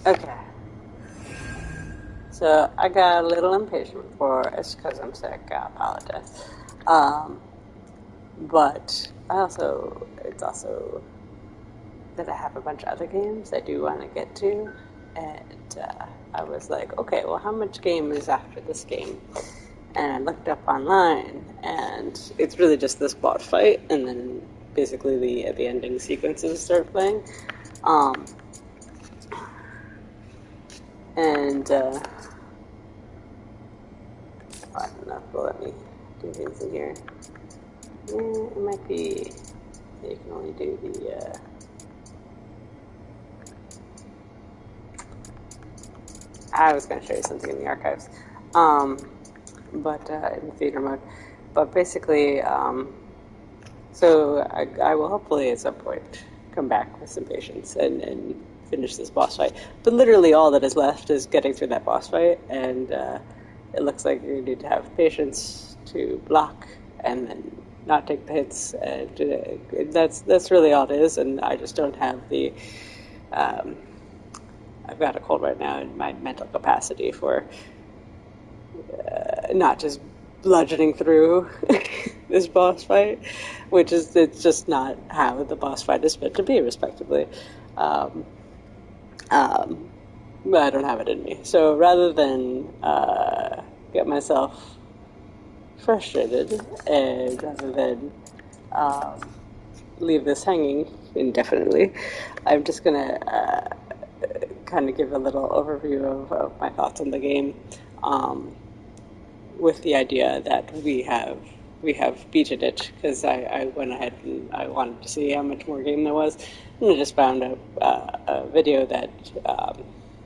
Okay. So I got a little impatient before. It's because I'm sick. I apologize. Um, but it's also that I have a bunch of other games I do want to get to. And I was like, okay, well, how much game is after this game? And I looked up online, and it's really just this boss fight, and then basically the ending sequences start playing. Um, and I don't know if they'll let me do things in here. It might be you can only do the. I was going to show you something in the archives, but in the theater mode. But basically, so I will hopefully at some point come back with some patience and finish this boss fight. But literally all that is left is getting through that boss fight, and it looks like you need to have patience to block and then not take the hits. That's really all it is, and I just don't have the. Um, I've got a cold right now, and my mental capacity for not just bludgeoning through this boss fight, which is it's just not how the boss fight is meant to be, respectively. Um, but I don't have it in me. So rather than get myself frustrated, and rather than um, leave this hanging indefinitely, I'm just gonna kind of give a little overview of my thoughts on the game. With the idea that we have beaten it because I went ahead and I wanted to see how much more game there was, and I just found a video that,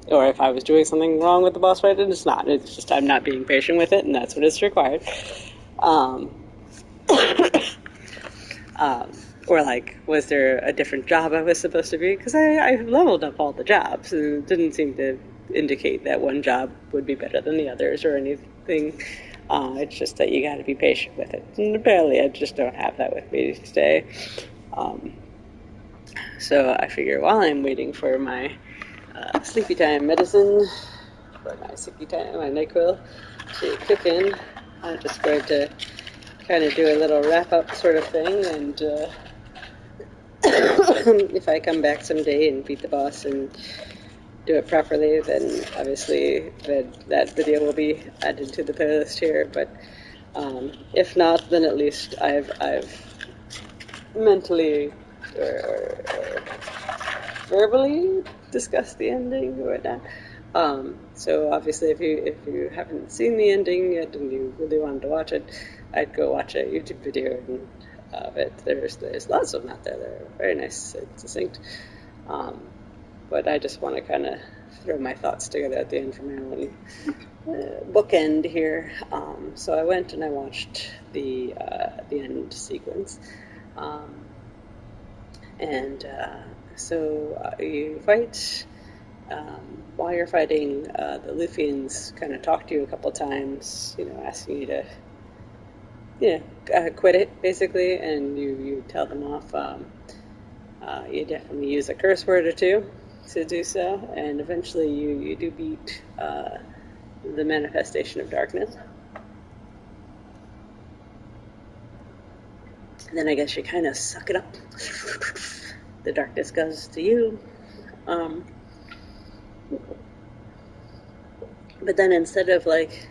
or if I was doing something wrong with the boss fight, and it's not. It's just I'm not being patient with it, and that's what it's required. Um, um, or like, was there a different job I was supposed to be? Because I leveled up all the jobs, and it didn't seem to indicate that one job would be better than the others or anything. It's just that you got to be patient with it. And apparently, I just don't have that with me today. Um, so I figure while I'm waiting for my sleepy time medicine, for my sicky time, my NyQuil to kick in, I'm just going to kind of do a little wrap up sort of thing. And if I come back someday and beat the boss and do it properly, then obviously that video will be added to the playlist here. But if not, then at least I've mentally or verbally discussed the ending or whatnot. So obviously, if you haven't seen the ending yet and you really wanted to watch it, I'd go watch a YouTube video of it. There's lots of them out there. They're very nice and succinct. But I just want to kind of throw my thoughts together at the end for my own bookend here. So I went and I watched the end sequence, um, and so you fight. While you're fighting, the Lufians kind of talk to you a couple times, asking you to, quit it basically, and you tell them off. You definitely use a curse word or two to do so, and eventually you do beat the manifestation of darkness. And then I guess you kind of suck it up. The darkness goes to you. But then instead of like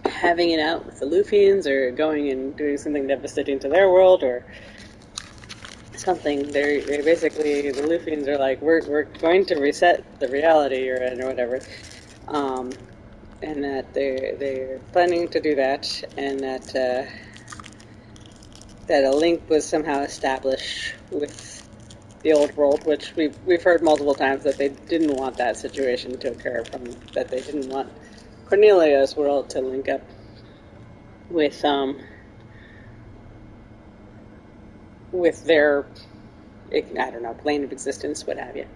having it out with the Lufians or going and doing something devastating to their world or something, they're basically, the Lufians are like, we're going to reset the reality or whatever, and that they're planning to do that, and that a link was somehow established with the old world, which we've heard multiple times that they didn't want that situation to occur, that they didn't want Cornelia's world to link up with their, I don't know, plane of existence, what have you.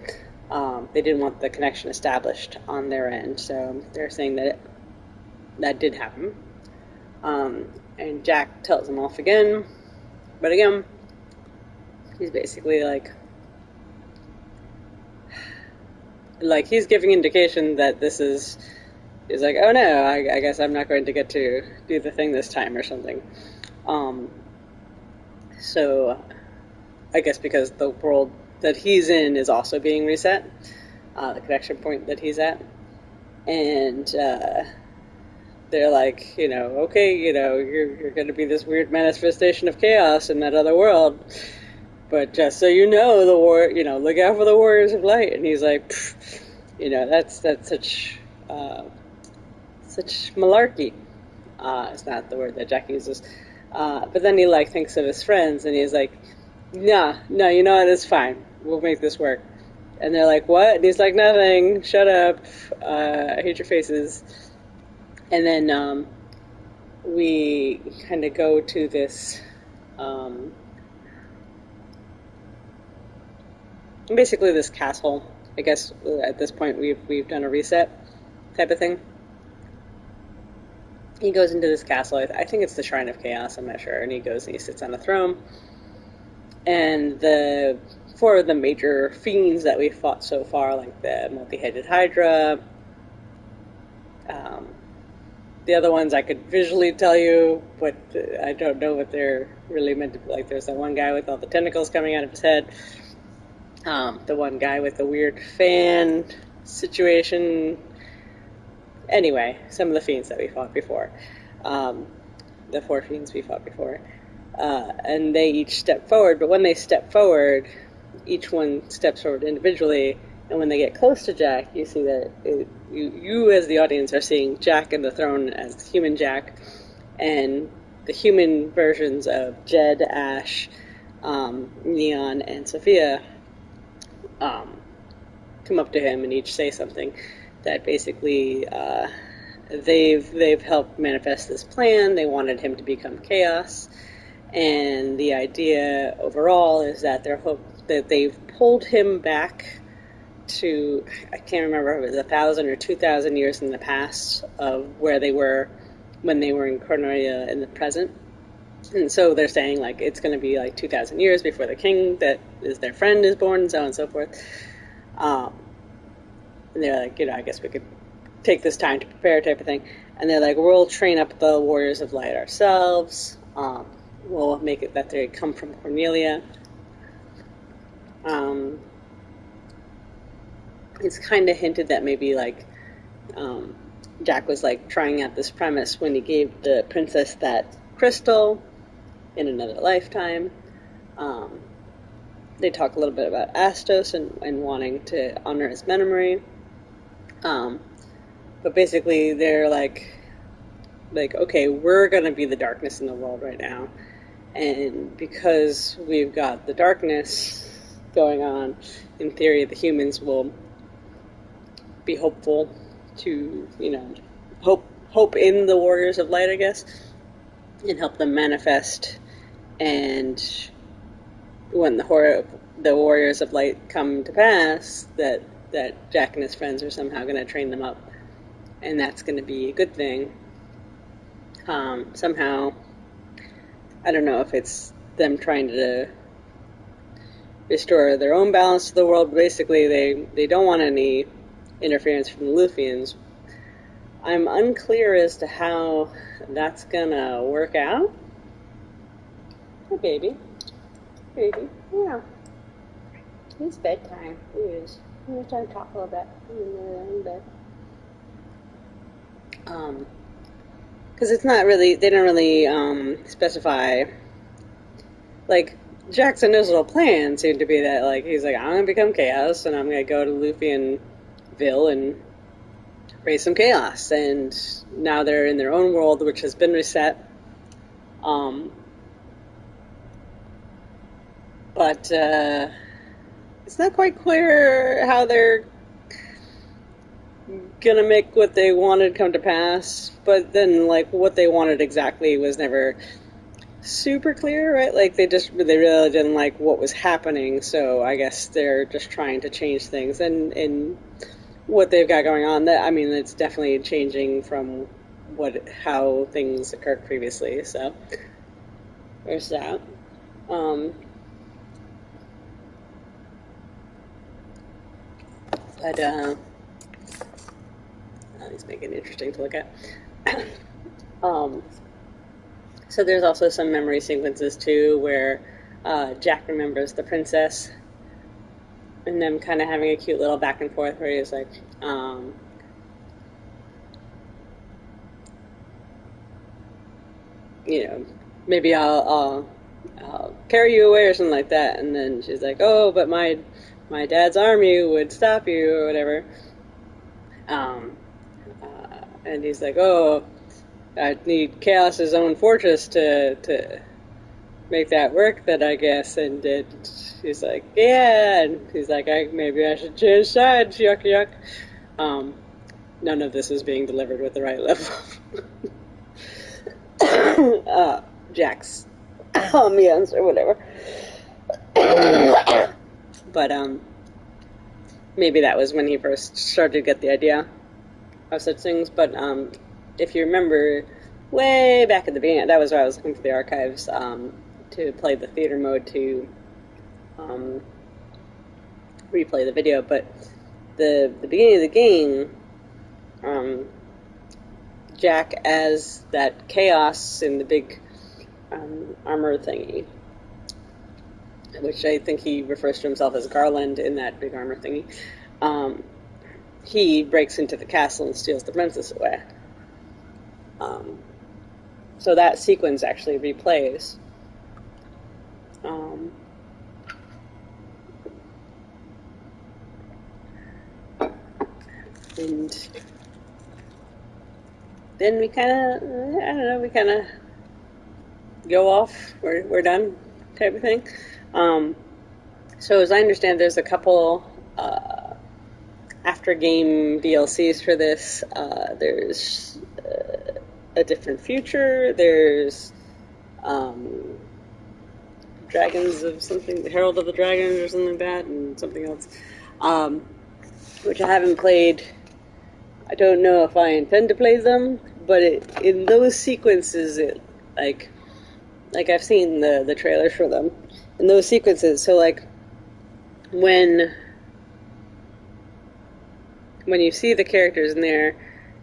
They didn't want the connection established on their end, so they're saying that did happen. And Jack tells them off again, but again, he's basically like, like he's giving indication that this is. He's like, oh no, I guess I'm not going to get to do the thing this time or something. Um, so I guess because the world that he's in is also being reset, the connection point that he's at, and they're like, okay, you're going to be this weird manifestation of chaos in that other world, but just so you know, look out for the warriors of light. And he's like, that's such malarkey. It's not the word that Jack uses. But then he like thinks of his friends, and he's like, nah, no, you know what? It's fine. We'll make this work. And they're like, what? And he's like, nothing. Shut up. I hate your faces. And then we kind of go to this. Basically, this castle. I guess at this point we've done a reset type of thing. He goes into this castle. I think it's the Shrine of Chaos. I'm not sure. And he goes and he sits on a throne. And the four of the major fiends that we've fought so far, like the multi-headed Hydra, the other ones I could visually tell you, but I don't know what they're really meant to be. Like, there's that one guy with all the tentacles coming out of his head. The one guy with the weird fan situation. Anyway, some of the fiends that we fought before. The four fiends we fought before. And they each step forward, but when they step forward, each one steps forward individually, and when they get close to Jack, you see that you as the audience are seeing Jack in the throne as human Jack, and the human versions of Jed, Ash, Neon, and Sophia come up to him and each say something that basically they've helped manifest this plan. They wanted him to become chaos, and the idea overall is that they've pulled him back to, I can't remember if it was 1,000 or 2,000 years in the past of where they were when they were in Cornelia in the present. And so they're saying, like, it's going to be like 2,000 years before the king that is their friend is born, and so on and so forth. And they're like, I guess we could take this time to prepare type of thing. And they're like, we'll train up the Warriors of Light ourselves. We'll make it that they come from Cornelia. It's kind of hinted that maybe, like, Jack was, like, trying out this premise when he gave the princess that crystal in another lifetime. They talk a little bit about Astos and wanting to honor his memory. But basically they're like, okay, we're going to be the darkness in the world right now. And because we've got the darkness going on, in theory the humans will be hopeful to, hope in the Warriors of Light, I guess, and help them manifest. And when the Warriors of Light come to pass, that Jack and his friends are somehow going to train them up, and that's going to be a good thing. Somehow, I don't know if it's them trying to restore their own balance to the world. Basically, they don't want any interference from the Luthians. I'm unclear as to how that's going to work out. Hey, baby. Baby, yeah. It's bedtime. It is. I'm going to try to talk a little bit. In bed. Because it's not really, they don't really specify, like, Jack's initial plan seemed to be that, like, he's like, I'm going to become Chaos, and I'm going to go to Luthianville and raise some chaos. And now they're in their own world, which has been reset. But it's not quite clear how they're gonna make what they wanted come to pass. But then, like, what they wanted exactly was never super clear, right? Like, they really didn't like what was happening, so I guess they're just trying to change things. And what they've got going on, that, I mean, it's definitely changing from how things occurred previously. So there's that. But these make it interesting to look at. So there's also some memory sequences too where Jack remembers the princess and them kind of having a cute little back and forth where he's like, you know, maybe I'll carry you away or something like that. And then she's like, oh, but my dad's army would stop you or whatever. And he's like, oh, I need Chaos's own fortress to make that work then, I guess. And she's like, yeah. And he's like, maybe I should change sides, yuck, yuck. None of this is being delivered with the right level. Jack's ambience or whatever. But maybe that was when he first started to get the idea of such things. But if you remember, way back at the beginning, that was why I was looking for the archives to play the theater mode to replay the video. But the beginning of the game, Jack as that Chaos in the big armor thingy, which I think he refers to himself as Garland in that big armor thingy, he breaks into the castle and steals the princess away. So that sequence actually replays. And then we kind of, I don't know, we kind of go off, we're done type of thing. So as I understand, there's a couple after game DLCs for this. There's a different future. There's Dragons of something, Herald of the Dragons or something like that, and something else, which I haven't played. I don't know if I intend to play them, but in those sequences, like I've seen the trailers for them. In those sequences, so like when you see the characters in there,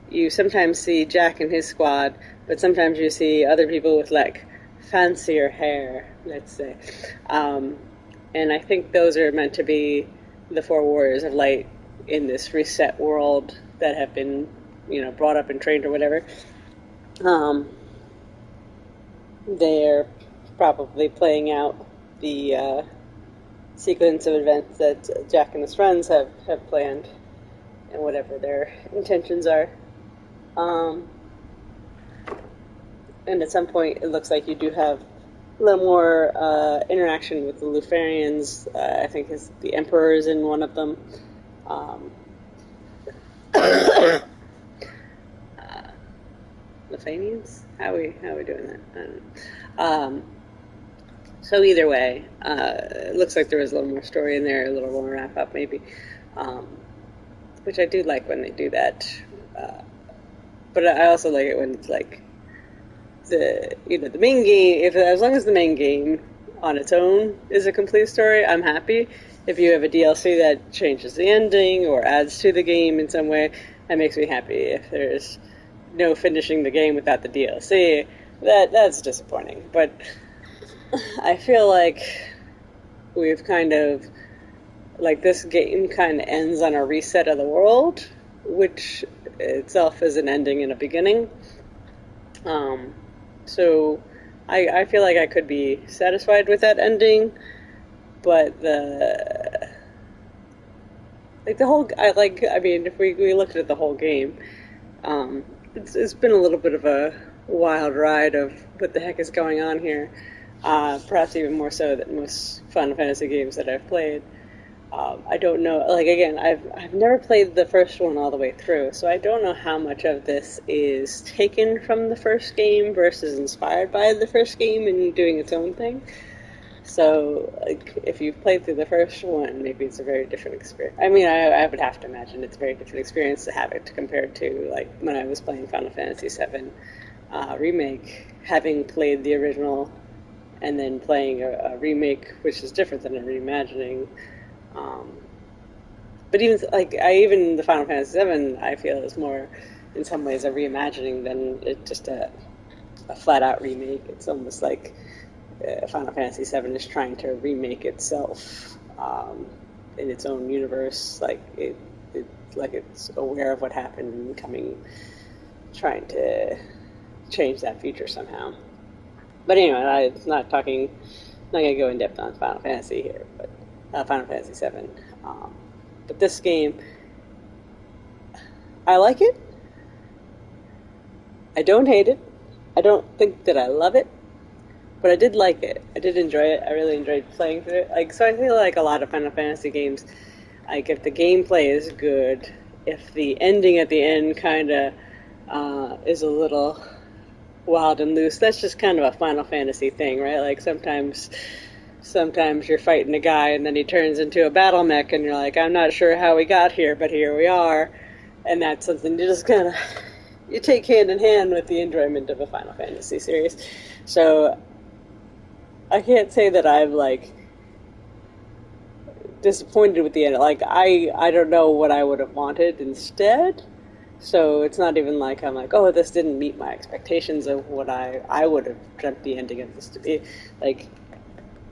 you sometimes see Jack and his squad, but sometimes you see other people with like fancier hair, let's say. And I think those are meant to be the four warriors of light in this reset world that have been, brought up and trained or whatever. They're probably playing out the sequence of events that Jack and his friends have planned, and whatever their intentions are. And at some point, it looks like you do have a little more interaction with the Lufarians. I think the Emperor is in one of them. Lufanians? How are we doing that? I don't know. So either way, it looks like there was a little more story in there, a little more wrap up maybe, which I do like when they do that. But I also like it when it's like the main game. As long as the main game on its own is a complete story, I'm happy. If you have a DLC that changes the ending or adds to the game in some way, that makes me happy. If there's no finishing the game without the DLC, that's disappointing. But I feel like we've kind of, like, this game kind of ends on a reset of the world, which itself is an ending and a beginning. So I feel like I could be satisfied with that ending, but if we looked at the whole game, it's been a little bit of a wild ride of what the heck is going on here. Perhaps even more so than most Final Fantasy games that I've played. I don't know, again, I've never played the first one all the way through, so I don't know how much of this is taken from the first game versus inspired by the first game and doing its own thing. So, if you've played through the first one, maybe it's a very different experience. I mean, I would have to imagine it's a very different experience to have it compared to, when I was playing Final Fantasy VII Remake, having played the original and then playing a remake, which is different than a reimagining. but even like even the Final Fantasy VII, I feel is more in some ways a reimagining than it just a flat out remake. It's almost like Final Fantasy VII is trying to remake itself in its own universe, like it's aware of what happened and trying to change that future somehow. But anyway, I'm not gonna go in depth on Final Fantasy here, but Final Fantasy VII. But this game, I like it. I don't hate it. I don't think that I love it, but I did like it. I did enjoy it. I really enjoyed playing through it. Like, so I feel like a lot of Final Fantasy games, like if the gameplay is good, if the ending at the end kind of is a little wild and loose, that's just kind of a Final Fantasy thing, right? Like sometimes you're fighting a guy and then he turns into a battle mech and you're like, I'm not sure how we got here, but here we are. And that's something you just kind of, you take hand in hand with the enjoyment of a Final Fantasy series. So I can't say that I'm like disappointed with the end. Like I don't know what I would have wanted instead. So it's not even like I'm like, oh, this didn't meet my expectations of what I would have dreamt the ending of this to be. Like,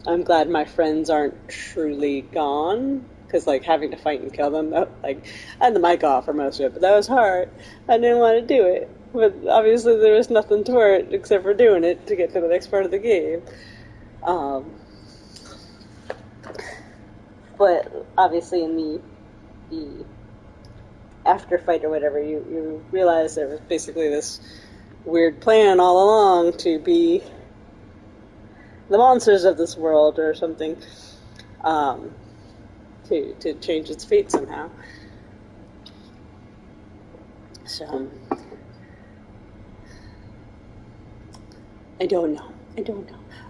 I'm glad my friends aren't truly gone, because like having to fight and kill them, like I had the mic off for most of it, but that was hard. I didn't want to do it, but obviously there was nothing to it except for doing it to get to the next part of the game. But obviously in the after fight or whatever, you realize there was basically this weird plan all along to be the monsters of this world or something, to change its fate somehow. So I don't know.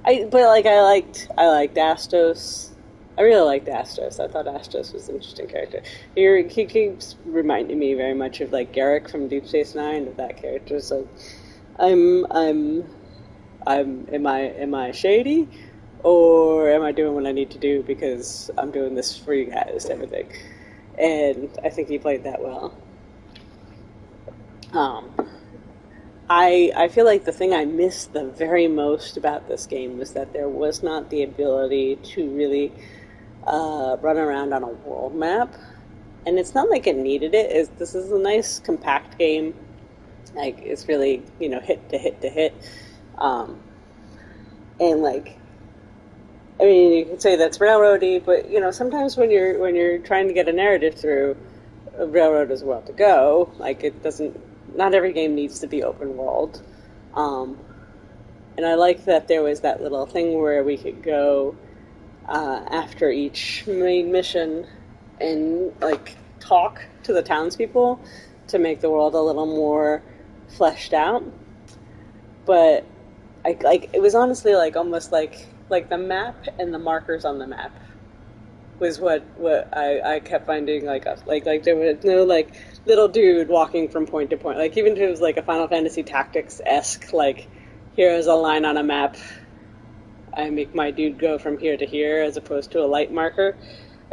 I liked Astos. I really liked Astos. I thought Astos was an interesting character. He keeps reminding me very much of like Garrick from Deep Space Nine, of that character. So am I shady, or am I doing what I need to do because I'm doing this for you guys, type of thing? And I think he played that well. I feel like the thing I missed the very most about this game was that there was not the ability to really run around on a world map. And it's not like it needed it. This is a nice, compact game. Like, it's really, hit to hit to hit. And like, I mean, you could say that's railroady, but sometimes when you're trying to get a narrative through, a railroad is well to go. Like, it doesn't. Not every game needs to be open world. And I like that there was that little thing where we could go after each main mission and like talk to the townspeople to make the world a little more fleshed out. But it was honestly like almost like the map and the markers on the map was what I kept finding like there was no like little dude walking from point to point. Like even if it was like a Final Fantasy Tactics-esque, like here's a line on a map, I make my dude go from here to here as opposed to a light marker.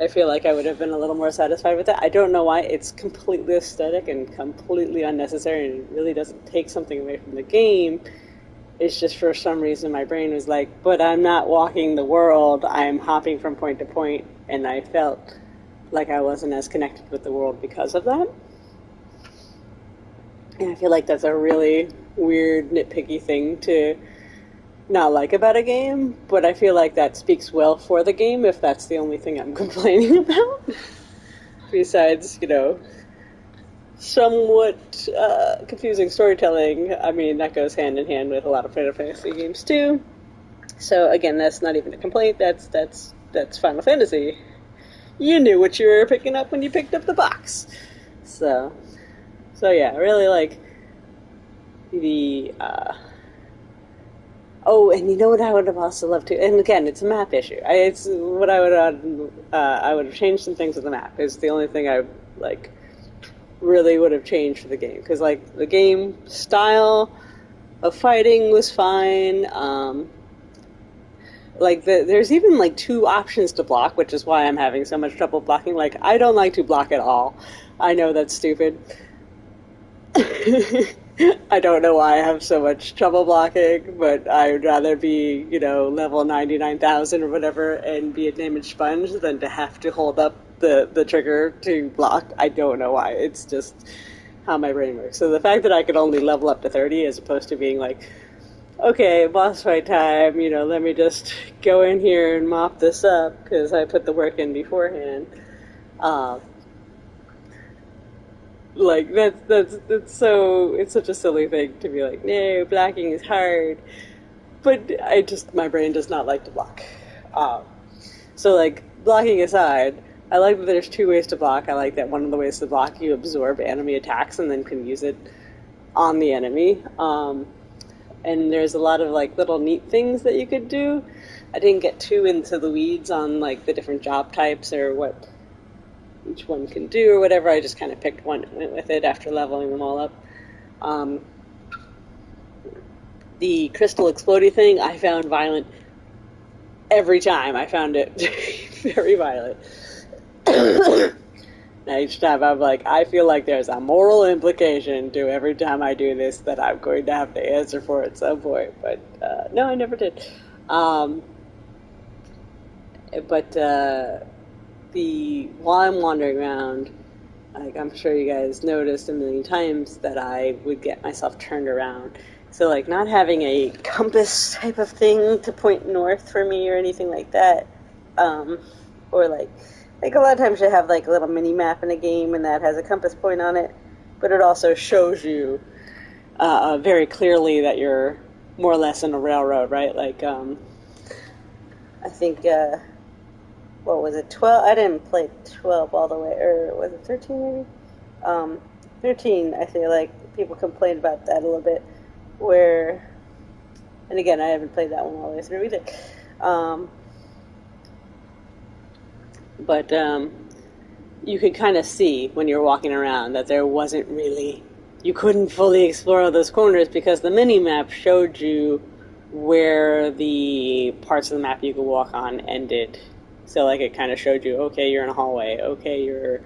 I feel like I would have been a little more satisfied with that. I don't know why. It's completely aesthetic and completely unnecessary, and it really doesn't take something away from the game. It's just for some reason my brain was like, but I'm not walking the world, I'm hopping from point to point, and I felt like I wasn't as connected with the world because of that. And I feel like that's a really weird, nitpicky thing to not like about a game, but I feel like that speaks well for the game if that's the only thing I'm complaining about. Besides, somewhat confusing storytelling. I mean, that goes hand in hand with a lot of Final Fantasy games too. So again, that's not even a complaint. That's Final Fantasy. You knew what you were picking up when you picked up the box. So yeah, I really like the. Oh, and you know what I would have also loved to, and again, it's a map issue. It's what I would have changed some things with the map. Is the only thing I like really would have changed for the game, because like the game style of fighting was fine. Like, there's even, like, two options to block, which is why I'm having so much trouble blocking. Like, I don't like to block at all. I know that's stupid. I don't know why I have so much trouble blocking, but I would rather be, level 99,000 or whatever and be a damage sponge than to have to hold up the trigger to block. I don't know why. It's just how my brain works. So the fact that I could only level up to 30 as opposed to being like, okay, boss fight time, let me just go in here and mop this up because I put the work in beforehand. Like, that's so, it's such a silly thing to be like, no, blocking is hard. But my brain does not like to block. So, like, blocking aside, I like that there's two ways to block. I like that one of the ways to block, you absorb enemy attacks and then can use it on the enemy. And there's a lot of, like, little neat things that you could do. I didn't get too into the weeds on, like, the different job types or what each one can do or whatever. I just kind of picked one and went with it after leveling them all up. The crystal explodey thing, I found violent every time. I found it very violent. Now each time I'm like, I feel like there's a moral implication to every time I do this that I'm going to have to answer for at some point. But no, I never did. While I'm wandering around, like, I'm sure you guys noticed a million times that I would get myself turned around. So, like, not having a compass type of thing to point north for me or anything like that, or like a lot of times you have, like, a little mini map in a game and that has a compass point on it, but it also shows you very clearly that you're more or less in a railroad, right? Like, I think, what was it, 12? I didn't play 12 all the way, or was it 13 maybe? 13, I feel like people complained about that a little bit, where, and again, I haven't played that one all the way through either. But you could kind of see when you're walking around that there wasn't really, you couldn't fully explore all those corners because the mini-map showed you where the parts of the map you could walk on ended. So, like, it kind of showed you, okay, you're in a hallway, okay, you're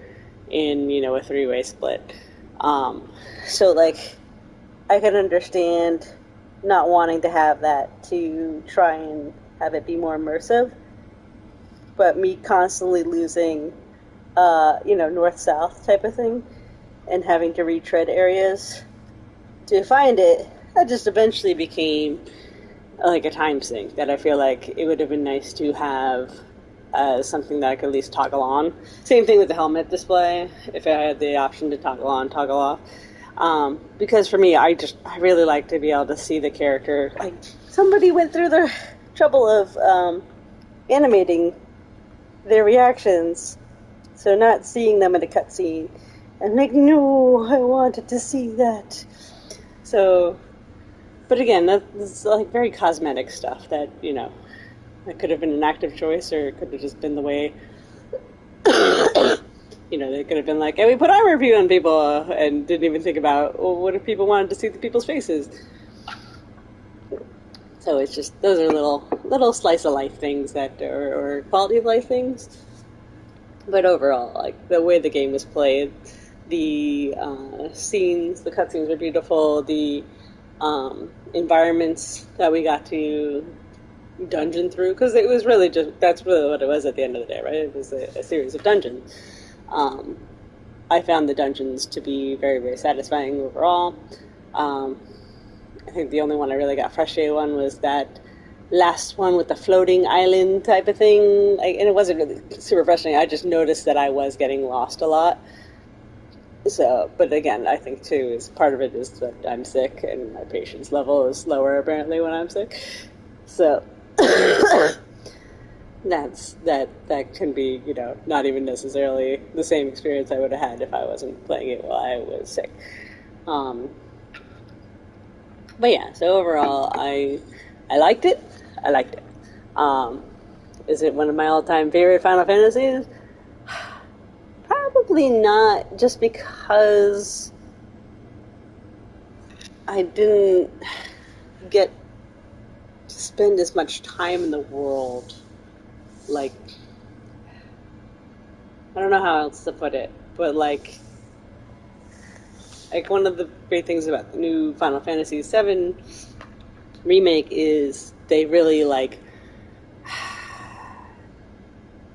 in, a three-way split. So, like, I could understand not wanting to have that to try and have it be more immersive, but me constantly losing, north-south type of thing and having to retread areas to find it, that just eventually became, like, a time sink that I feel like it would have been nice to have something that I could at least toggle on. Same thing with the helmet display, if I had the option to toggle on, toggle off. Because for me, I really like to be able to see the character. Like, somebody went through the trouble of animating their reactions, so not seeing them in a cutscene. And like, no, I wanted to see that. So, but again, that's like very cosmetic stuff that, it could have been an active choice, or it could have just been the way, they could have been like, hey, we put armor on people, and didn't even think about, well, what if people wanted to see the people's faces? So it's just, those are little slice of life things that, or quality of life things. But overall, like, the way the game was played, the scenes, the cutscenes were beautiful, the environments that we got to dungeon through, because it was really that's really what it was at the end of the day, right? It was a series of dungeons. I found the dungeons to be very, very satisfying overall. I think the only one I really got frustrated on was that last one with the floating island type of thing, and it wasn't really super frustrating. I just noticed that I was getting lost a lot. So, but again, I think too is part of it is that I'm sick and my patience level is lower apparently when I'm sick. So that can be, not even necessarily the same experience I would have had if I wasn't playing it while I was sick. But yeah, so overall, I liked it. I liked it. Is it one of my all-time favorite Final Fantasies? Probably not, just because I didn't get spend as much time in the world. Like, I don't know how else to put it, but like one of the great things about the new Final Fantasy VII remake is they really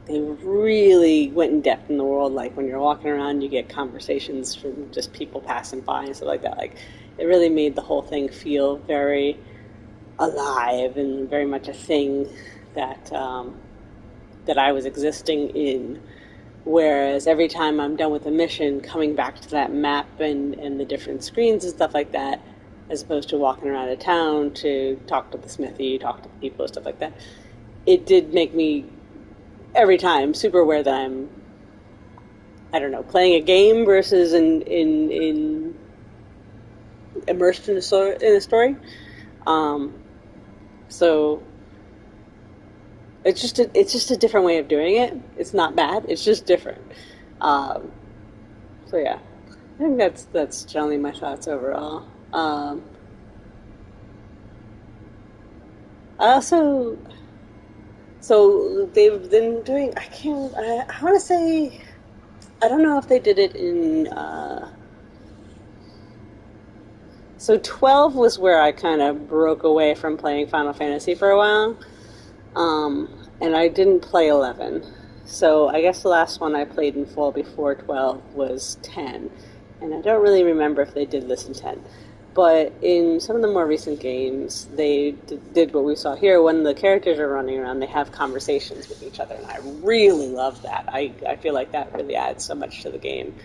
they really went in depth in the world. Like when you're walking around, you get conversations from just people passing by and stuff like that. Like it really made the whole thing feel very alive and very much a thing that that I was existing in. Whereas every time I'm done with a mission, coming back to that map and the different screens and stuff like that, as opposed to walking around a town to talk to the smithy, talk to the people, stuff like that, it did make me every time super aware that I'm, I don't know, playing a game versus in immersed in a story. So it's just a different way of doing it. It's not bad. It's just different. So yeah, I think that's generally my thoughts overall. I also, so they've been doing. I want to say, I don't know if they did it in. So 12 was where I kind of broke away from playing Final Fantasy for a while. And I didn't play 11. So I guess the last one I played in full before 12 was 10. And I don't really remember if they did this in 10. But in some of the more recent games, they did what we saw here. When the characters are running around, they have conversations with each other. And I really love that. I feel like that really adds so much to the game.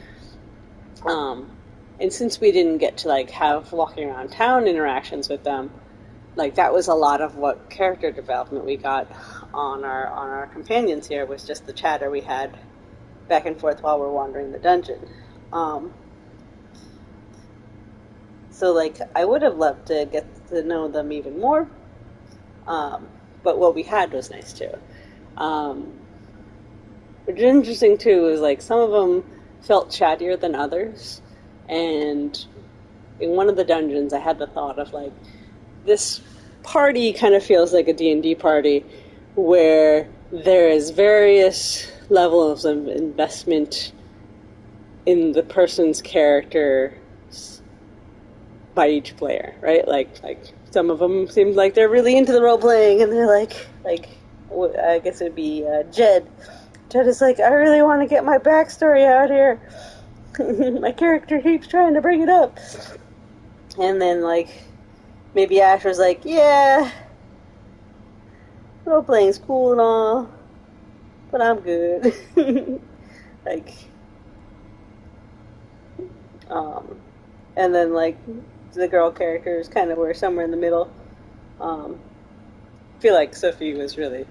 And since we didn't get to have walking around town interactions with them, that was a lot of what character development we got on our companions here, was just the chatter we had back and forth while we're wandering the dungeon. So I would have loved to get to know them even more, but what we had was nice too. Which is interesting too is some of them felt chattier than others, and in one of the dungeons I had the thought of this party kind of feels like a D&D party where there is various levels of investment in the person's character by each player, right? Like some of them seem like they're really into the role playing, and they're like I guess it would be Jed. Jed is I really want to get my backstory out here. My character keeps trying to bring it up, and then maybe Ash was yeah, role playing's cool and all, but I'm good. And then the girl characters kind of were somewhere in the middle. I feel like Sophie was really,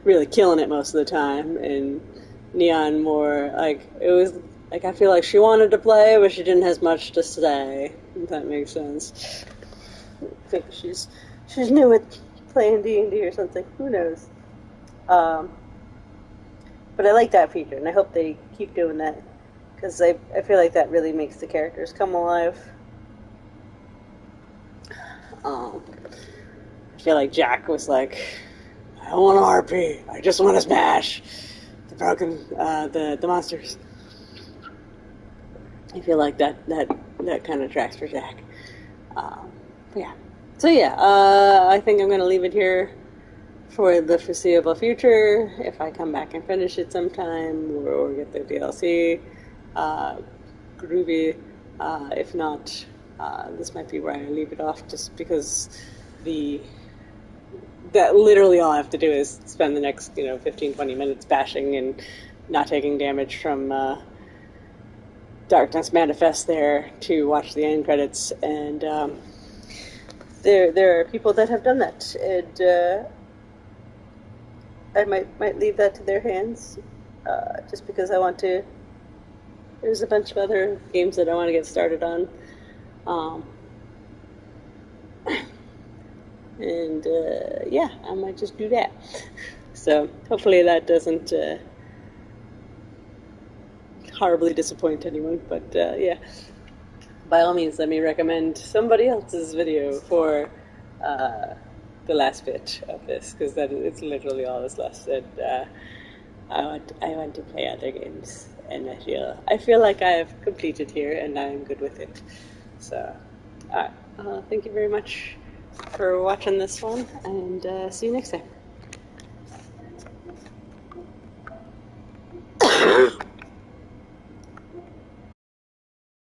really killing it most of the time, and Neon more it was I feel like she wanted to play, but she didn't have much to say. If that makes sense. I think she's new at playing D&D or something. Who knows? But I like that feature, and I hope they keep doing that, because I feel like that really makes the characters come alive. I feel like Jack was I don't want to RP. I just want to smash the the monsters. I feel like that kind of tracks for Jack. Yeah. So yeah, I think I'm going to leave it here for the foreseeable future. If I come back and finish it sometime, or get the DLC, groovy. If not, this might be where I leave it off, just because that literally all I have to do is spend the next 15-20 minutes bashing and not taking damage from Darkness Manifest there to watch the end credits, and there are people that have done that, and I might leave that to their hands, just because I want to. There's a bunch of other games that I want to get started on, and yeah, I might just do that. So hopefully that doesn't horribly disappoint anyone, but yeah, by all means let me recommend somebody else's video for the last bit of this, because then it's literally all that's left. And I want to play other games, and I feel like I have completed here, and I'm good with it. So, thank you very much for watching this one, and see you next time.